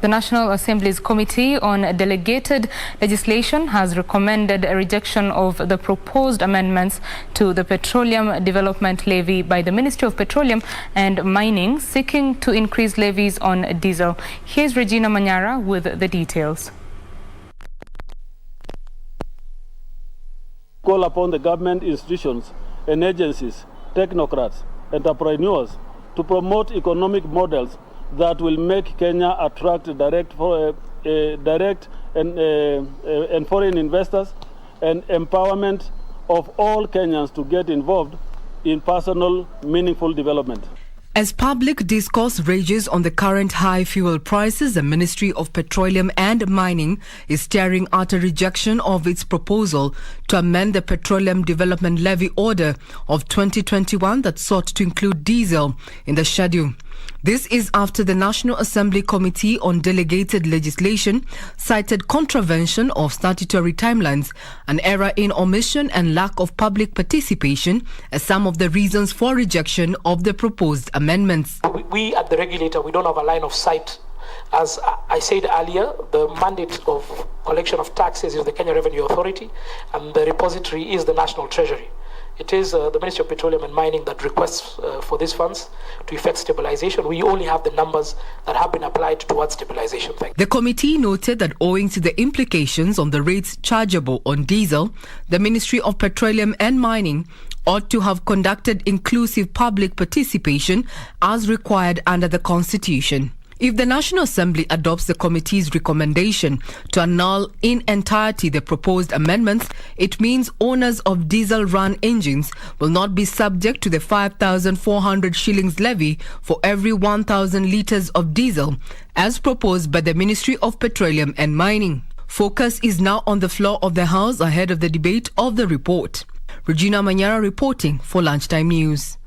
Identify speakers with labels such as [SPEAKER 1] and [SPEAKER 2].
[SPEAKER 1] The National Assembly's Committee on Delegated Legislation has recommended a rejection of the proposed amendments to the Petroleum Development Levy by the Ministry of Petroleum and Mining, seeking to increase levies on diesel. Here's Regina Manyara with the details.
[SPEAKER 2] Call upon the government institutions and agencies, technocrats, entrepreneurs to promote economic models that will make Kenya attract direct and foreign investors, and empowerment of all Kenyans to get involved in personal, meaningful development.
[SPEAKER 3] As public discourse rages on the current high fuel prices, the Ministry of Petroleum and Mining is staring at a rejection of its proposal to amend the Petroleum Development Levy Order of 2021 that sought to include diesel in the schedule. This is after the National Assembly Committee on Delegated Legislation cited contravention of statutory timelines, an error in omission and lack of public participation as some of the reasons for rejection of the proposed amendments.
[SPEAKER 4] We at the regulator, we don't have a line of sight. As I said earlier, the mandate of collection of taxes is the Kenya Revenue Authority, and the repository is the National Treasury. It is the Ministry of Petroleum and Mining that requests for these funds to effect stabilization. We only have the numbers that have been applied towards stabilization.
[SPEAKER 3] The committee noted that owing to the implications on the rates chargeable on diesel, the Ministry of Petroleum and Mining ought to have conducted inclusive public participation as required under the Constitution. If the National Assembly adopts the committee's recommendation to annul in entirety the proposed amendments, it means owners of diesel-run engines will not be subject to the 5,400 shillings levy for every 1,000 litres of diesel, as proposed by the Ministry of Petroleum and Mining. Focus is now on the floor of the House ahead of the debate of the report. Regina Manyara reporting for Lunchtime News.